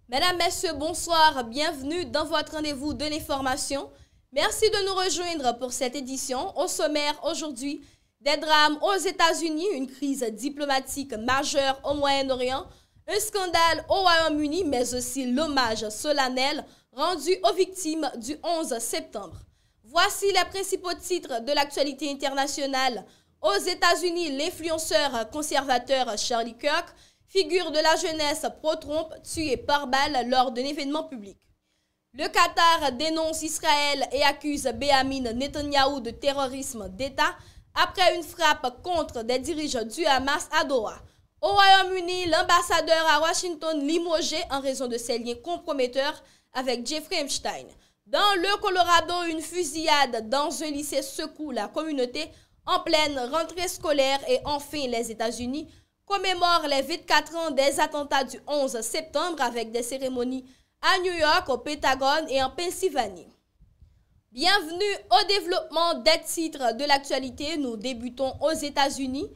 Mesdames, Messieurs, bonsoir, bienvenue dans votre rendez-vous de l'information. Merci de nous rejoindre pour cette édition. Au sommaire aujourd'hui, des drames aux États-Unis, une crise diplomatique majeure au Moyen-Orient, un scandale au Royaume-Uni, mais aussi l'hommage solennel rendu aux victimes du 11 septembre. Voici les principaux titres de l'actualité internationale. Aux États-Unis, l'influenceur conservateur Charlie Kirk, figure de la jeunesse pro-Trump, tué par balle lors d'un événement public. Le Qatar dénonce Israël et accuse Benjamin Netanyahou de terrorisme d'État après une frappe contre des dirigeants du Hamas à Doha. Au Royaume-Uni, l'ambassadeur à Washington limogé en raison de ses liens comprometteurs avec Jeffrey Epstein. Dans le Colorado, une fusillade dans un lycée secoue la communauté en pleine rentrée scolaire et enfin les États-Unis commémorent les 24 ans des attentats du 11 septembre avec des cérémonies à New York, au Pentagone et en Pennsylvanie. Bienvenue au développement des titres de l'actualité. Nous débutons aux États-Unis.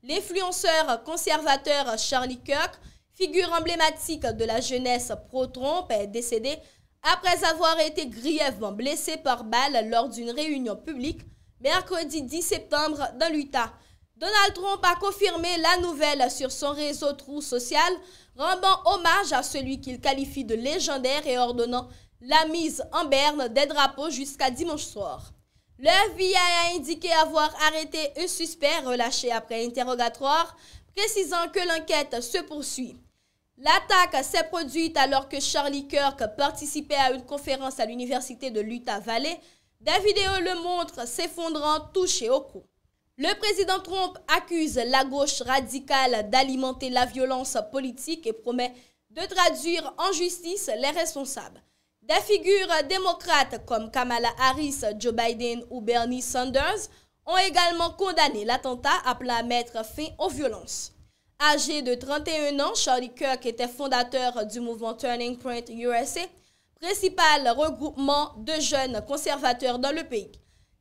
L'influenceur conservateur Charlie Kirk, figure emblématique de la jeunesse pro-Trump, est décédé après avoir été grièvement blessé par balle lors d'une réunion publique mercredi 10 septembre dans l'Utah. Donald Trump a confirmé la nouvelle sur son réseau Truth Social, rendant hommage à celui qu'il qualifie de légendaire et ordonnant la mise en berne des drapeaux jusqu'à dimanche soir. Le FBI a indiqué avoir arrêté un suspect relâché après interrogatoire, précisant que l'enquête se poursuit. L'attaque s'est produite alors que Charlie Kirk participait à une conférence à l'université de l'Utah Valley. Des vidéos le montrent s'effondrant, touché au cou. Le président Trump accuse la gauche radicale d'alimenter la violence politique et promet de traduire en justice les responsables. Des figures démocrates comme Kamala Harris, Joe Biden ou Bernie Sanders ont également condamné l'attentat appelant à mettre fin aux violences. Âgé de 31 ans, Charlie Kirk était fondateur du mouvement Turning Point USA, principal regroupement de jeunes conservateurs dans le pays.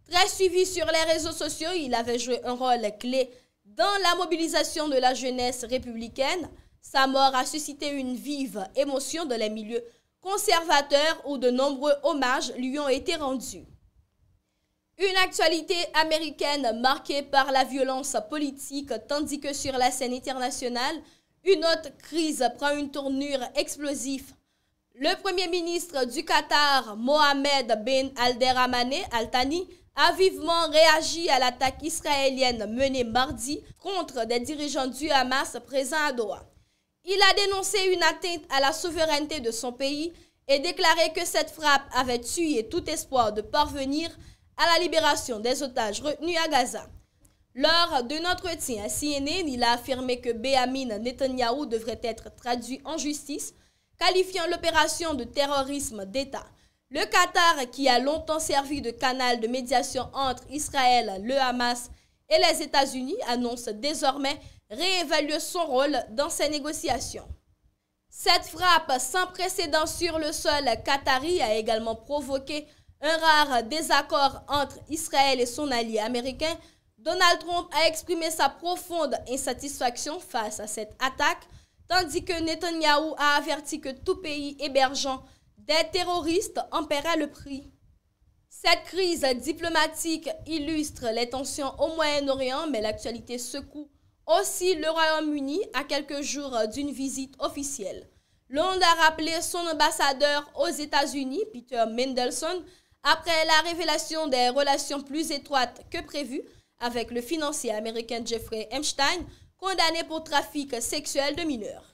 Très suivi sur les réseaux sociaux, il avait joué un rôle clé dans la mobilisation de la jeunesse républicaine. Sa mort a suscité une vive émotion dans les milieux conservateurs où de nombreux hommages lui ont été rendus. Une actualité américaine marquée par la violence politique, tandis que sur la scène internationale, une autre crise prend une tournure explosive. Le premier ministre du Qatar, Mohamed Ben Abdelrahmane Al Thani, a vivement réagi à l'attaque israélienne menée mardi contre des dirigeants du Hamas présents à Doha. Il a dénoncé une atteinte à la souveraineté de son pays et déclaré que cette frappe avait tué tout espoir de parvenir à la libération des otages retenus à Gaza. Lors d'un entretien à CNN, il a affirmé que Benjamin Netanyahou devrait être traduit en justice, qualifiant l'opération de terrorisme d'État. Le Qatar, qui a longtemps servi de canal de médiation entre Israël, le Hamas et les États-Unis, annonce désormais réévaluer son rôle dans ces négociations. Cette frappe sans précédent sur le sol qatari a également provoqué un rare désaccord entre Israël et son allié américain. Donald Trump a exprimé sa profonde insatisfaction face à cette attaque, tandis que Netanyahou a averti que tout pays hébergeant des terroristes en paiera le prix. Cette crise diplomatique illustre les tensions au Moyen-Orient, mais l'actualité secoue aussi le Royaume-Uni à quelques jours d'une visite officielle. Londres a rappelé son ambassadeur aux États-Unis, Peter Mandelson, après la révélation des relations plus étroites que prévues avec le financier américain Jeffrey Epstein, condamné pour trafic sexuel de mineurs.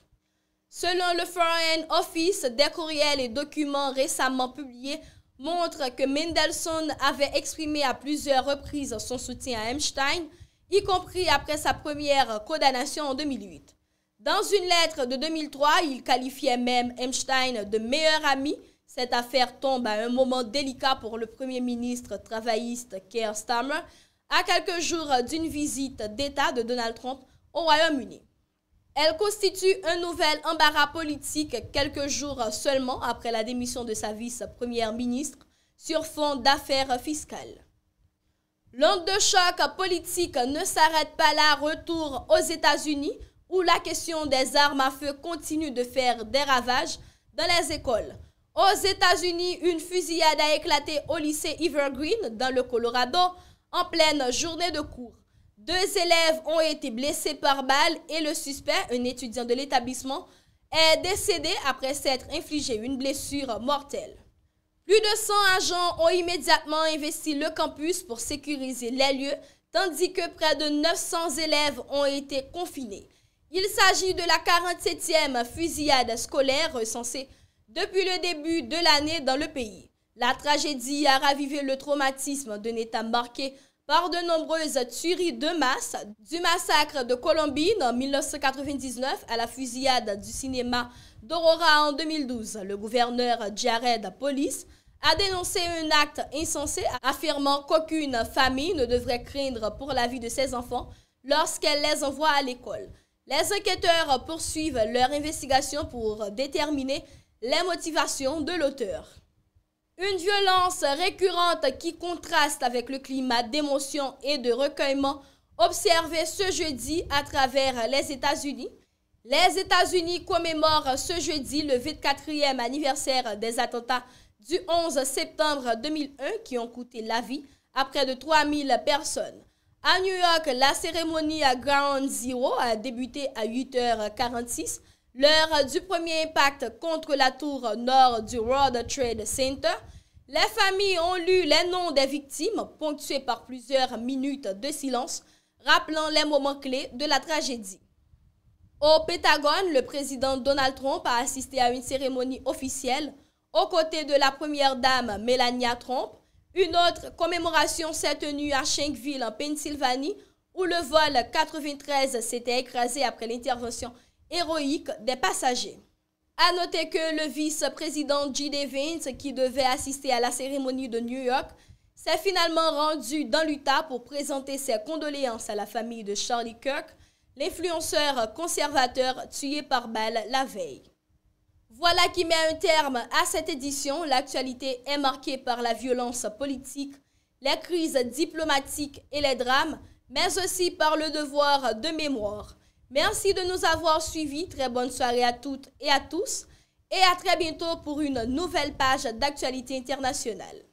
Selon le Foreign Office, des courriels et documents récemment publiés montrent que Mandelson avait exprimé à plusieurs reprises son soutien à Epstein, y compris après sa première condamnation en 2008. Dans une lettre de 2003, il qualifiait même Epstein de meilleur ami. Cette affaire tombe à un moment délicat pour le premier ministre travailliste Keir Starmer, à quelques jours d'une visite d'État de Donald Trump au Royaume-Uni. Elle constitue un nouvel embarras politique quelques jours seulement après la démission de sa vice-première ministre sur fond d'affaires fiscales. L'onde de choc politique ne s'arrête pas là. Retour aux États-Unis où la question des armes à feu continue de faire des ravages dans les écoles. Aux États-Unis, une fusillade a éclaté au lycée Evergreen dans le Colorado en pleine journée de cours. 2 élèves ont été blessés par balle et le suspect, un étudiant de l'établissement, est décédé après s'être infligé une blessure mortelle. Plus de 100 agents ont immédiatement investi le campus pour sécuriser les lieux, tandis que près de 900 élèves ont été confinés. Il s'agit de la 47e fusillade scolaire recensée depuis le début de l'année dans le pays. La tragédie a ravivé le traumatisme d'un État marqué par de nombreuses tueries de masse, du massacre de Columbine en 1999 à la fusillade du cinéma d'Aurora en 2012. Le gouverneur Jared Polis a dénoncé un acte insensé, affirmant qu'aucune famille ne devrait craindre pour la vie de ses enfants lorsqu'elle les envoie à l'école. Les enquêteurs poursuivent leur investigation pour déterminer les motivations de l'auteur. Une violence récurrente qui contraste avec le climat d'émotion et de recueillement observé ce jeudi à travers les États-Unis. Les États-Unis commémorent ce jeudi le 24e anniversaire des attentats du 11 septembre 2001 qui ont coûté la vie à près de 3000 personnes. À New York, la cérémonie à Ground Zero a débuté à 8h46, l'heure du premier impact contre la tour nord du World Trade Center. Les familles ont lu les noms des victimes, ponctués par plusieurs minutes de silence, rappelant les moments clés de la tragédie. Au Pentagone, le président Donald Trump a assisté à une cérémonie officielle aux côtés de la première dame Melania Trump. Une autre commémoration s'est tenue à Shanksville, en Pennsylvanie, où le vol 93 s'était écrasé après l'intervention héroïque des passagers. À noter que le vice-président J.D. Vance, qui devait assister à la cérémonie de New York, s'est finalement rendu dans l'Utah pour présenter ses condoléances à la famille de Charlie Kirk, l'influenceur conservateur tué par balle la veille. Voilà qui met un terme à cette édition. L'actualité est marquée par la violence politique, les crises diplomatiques et les drames, mais aussi par le devoir de mémoire. Merci de nous avoir suivis. Très bonne soirée à toutes et à tous. Et à très bientôt pour une nouvelle page d'actualité internationale.